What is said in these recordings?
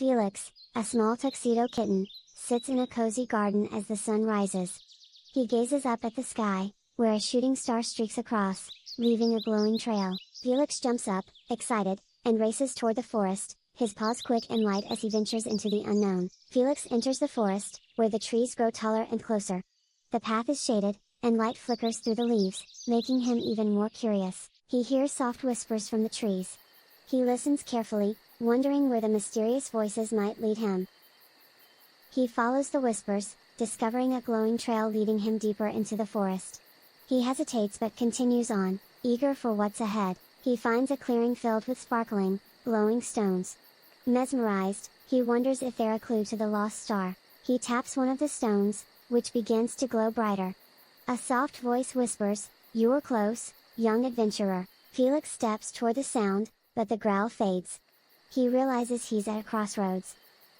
Felix, a small tuxedo kitten, sits in a cozy garden as the sun rises. He gazes up at the sky, where a shooting star streaks across, leaving a glowing trail. Felix jumps up, excited, and races toward the forest, his paws quick and light as he ventures into the unknown. Felix enters the forest, where the trees grow taller and closer. The path is shaded, and light flickers through the leaves, making him even more curious. He hears soft whispers from the trees. He listens carefully, wondering where the mysterious voices might lead him. He follows the whispers, discovering a glowing trail leading him deeper into the forest. He hesitates but continues on, eager for what's ahead. He finds a clearing filled with sparkling, glowing stones. Mesmerized, he wonders if they're a clue to the lost star. He taps one of the stones, which begins to glow brighter. A soft voice whispers, "You're close, young adventurer." Felix steps toward the sound, but the growl fades. He realizes he's at a crossroads.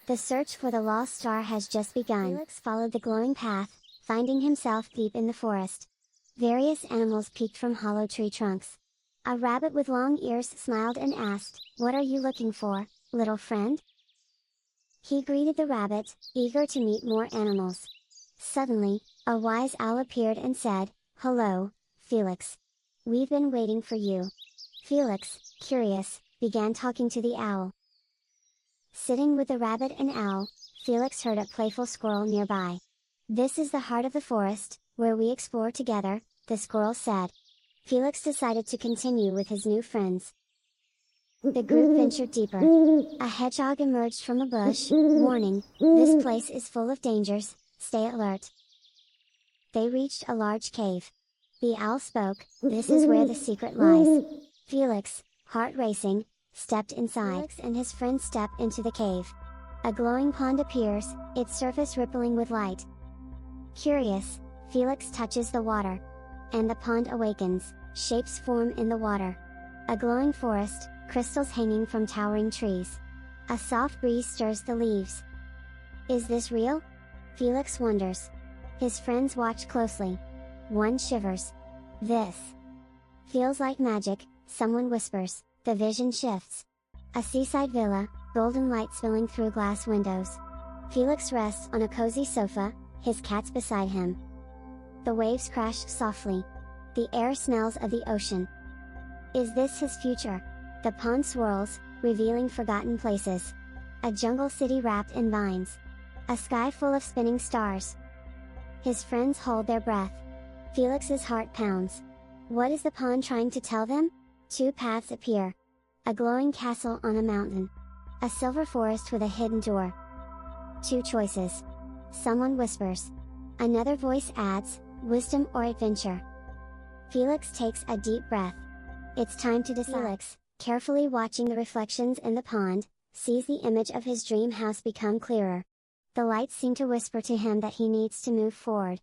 The search for the lost star has just begun. Felix followed the glowing path, finding himself deep in the forest. Various animals peeked from hollow tree trunks. A rabbit with long ears smiled and asked, "What are you looking for, little friend?" He greeted the rabbit, eager to meet more animals. Suddenly, a wise owl appeared and said, "Hello, Felix. We've been waiting for you." Felix, curious, began talking to the owl. Sitting with the rabbit and owl, Felix heard a playful squirrel nearby. "This is the heart of the forest, where we explore together," the squirrel said. Felix decided to continue with his new friends. The group ventured deeper. A hedgehog emerged from a bush, warning, "This place is full of dangers, stay alert." They reached a large cave. The owl spoke, "This is where the secret lies." Felix, heart racing, stepped inside. Felix and his friends step into the cave. A glowing pond appears, its surface rippling with light. Curious, Felix touches the water. And the pond awakens, shapes form in the water. A glowing forest, crystals hanging from towering trees. A soft breeze stirs the leaves. Is this real? Felix wonders. His friends watch closely. One shivers. This feels like magic, someone whispers. The vision shifts. A seaside villa, golden light spilling through glass windows. Felix rests on a cozy sofa, his cats beside him. The waves crash softly. The air smells of the ocean. Is this his future? The pond swirls, revealing forgotten places. A jungle city wrapped in vines. A sky full of spinning stars. His friends hold their breath. Felix's heart pounds. What is the pond trying to tell them? Two paths appear. A glowing castle on a mountain. A silver forest with a hidden door. Two choices. Someone whispers. Another voice adds, wisdom or adventure. Felix takes a deep breath. It's time to decide. Felix, carefully watching the reflections in the pond, sees the image of his dream house become clearer. The lights seem to whisper to him that he needs to move forward.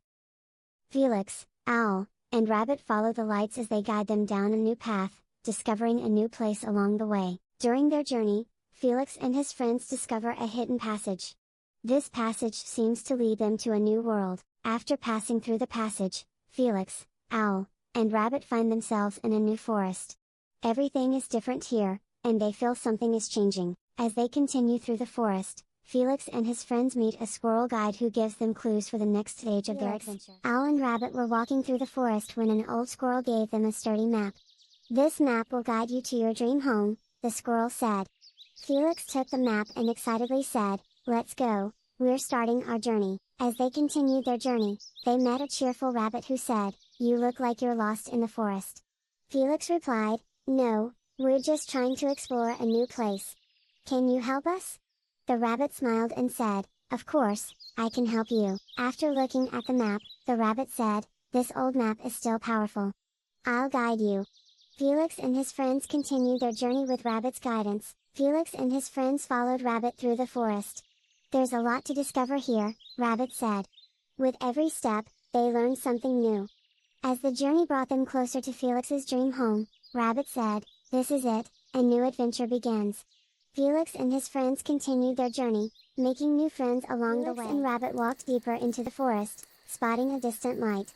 Felix, owl, and rabbit follow the lights as they guide them down a new path, discovering a new place along the way. During their journey, Felix and his friends discover a hidden passage. This passage seems to lead them to a new world. After passing through the passage, Felix, owl, and rabbit find themselves in a new forest. Everything is different here, and they feel something is changing. As they continue through the forest, Felix and his friends meet a squirrel guide who gives them clues for the next stage of their adventure. Owl and rabbit were walking through the forest when an old squirrel gave them a sturdy map. "This map will guide you to your dream home," the squirrel said. Felix took the map and excitedly said, "Let's go, we're starting our journey." As they continued their journey, they met a cheerful rabbit who said, "You look like you're lost in the forest." Felix replied, "No, we're just trying to explore a new place. Can you help us?" The rabbit smiled and said, "Of course, I can help you." After looking at the map, the rabbit said, "This old map is still powerful. I'll guide you." Felix and his friends continued their journey with Rabbit's guidance. Felix and his friends followed Rabbit through the forest. "There's a lot to discover here," Rabbit said. With every step, they learned something new. As the journey brought them closer to Felix's dream home, Rabbit said, "This is it, a new adventure begins." Felix and his friends continued their journey, making new friends along the way. Felix and Rabbit walked deeper into the forest, spotting a distant light.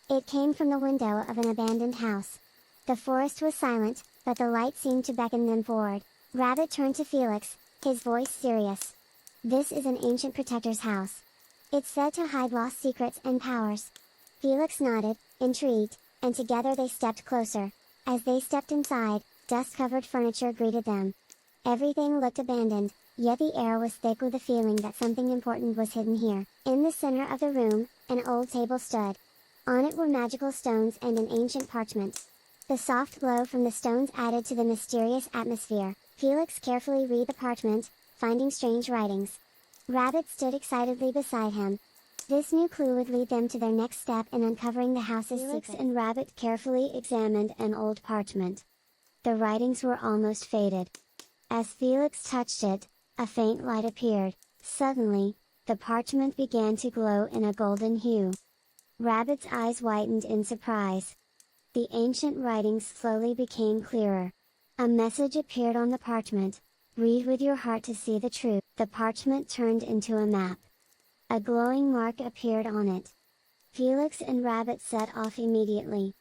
It came from the window of an abandoned house. The forest was silent, but the light seemed to beckon them forward. Rabbit turned to Felix, his voice serious. "This is an ancient protector's house. It's said to hide lost secrets and powers." Felix nodded, intrigued, and together they stepped closer. As they stepped inside, dust-covered furniture greeted them. Everything looked abandoned, yet the air was thick with the feeling that something important was hidden here. In the center of the room, an old table stood. On it were magical stones and an ancient parchment. The soft glow from the stones added to the mysterious atmosphere. Felix carefully read the parchment, finding strange writings. Rabbit stood excitedly beside him. This new clue would lead them to their next step in uncovering the house's secret. Felix and Rabbit carefully examined an old parchment. The writings were almost faded. As Felix touched it, a faint light appeared. Suddenly, the parchment began to glow in a golden hue. Rabbit's eyes widened in surprise. The ancient writings slowly became clearer. A message appeared on the parchment: "Read with your heart to see the truth." The parchment turned into a map. A glowing mark appeared on it. Felix and Rabbit set off immediately.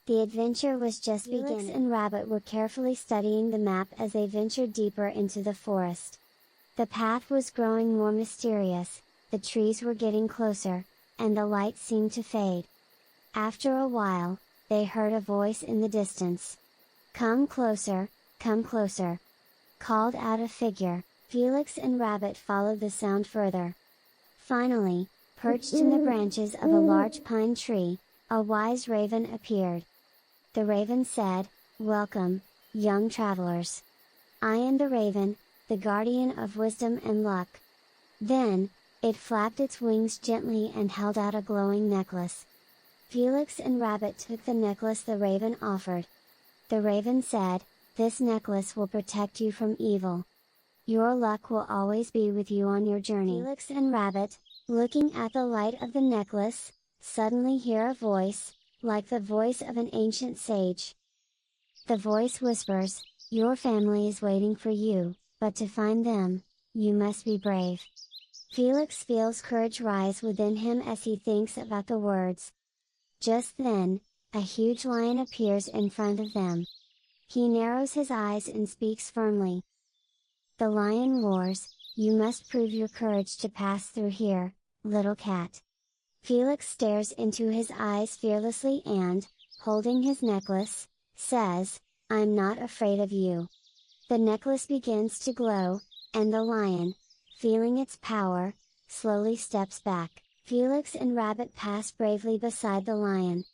The adventure was just beginning. Felix and Rabbit were carefully studying the map as they ventured deeper into the forest. The path was growing more mysterious, the trees were getting closer, and the light seemed to fade. After a while, they heard a voice in the distance. Come closer," called out a figure. Felix and Rabbit followed the sound further. Finally, perched in the branches of a large pine tree, a wise raven appeared. The raven said, "Welcome, young travelers. I am the raven, the guardian of wisdom and luck." Then, it flapped its wings gently and held out a glowing necklace. Felix and Rabbit took the necklace the raven offered. The raven said, "This necklace will protect you from evil. Your luck will always be with you on your journey." Felix and Rabbit, looking at the light of the necklace, suddenly hear a voice, like the voice of an ancient sage. The voice whispers, "Your family is waiting for you, but to find them, you must be brave." Felix feels courage rise within him as he thinks about the words. Just then, a huge lion appears in front of them. He narrows his eyes and speaks firmly. The lion roars, "You must prove your courage to pass through here, little cat." Felix stares into his eyes fearlessly and, holding his necklace, says, "I'm not afraid of you." The necklace begins to glow, and the lion, feeling its power, slowly steps back. Felix and Rabbit pass bravely beside the lion.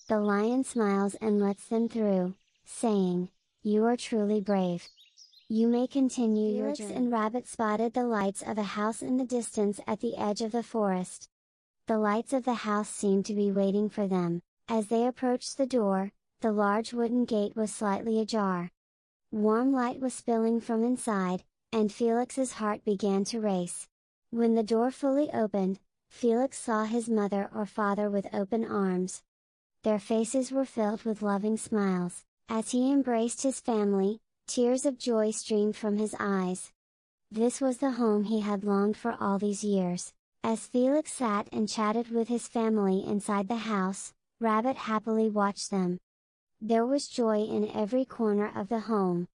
The lion smiles and lets them through, saying, "You are truly brave. You may continue your journey." Felix and Rabbit spotted the lights of a house in the distance at the edge of the forest. The lights of the house seemed to be waiting for them. As they approached the door, the large wooden gate was slightly ajar. Warm light was spilling from inside, and Felix's heart began to race. When the door fully opened, Felix saw his mother or father with open arms. Their faces were filled with loving smiles. As he embraced his family, tears of joy streamed from his eyes. This was the home he had longed for all these years. As Felix sat and chatted with his family inside the house, Rabbit happily watched them. There was joy in every corner of the home,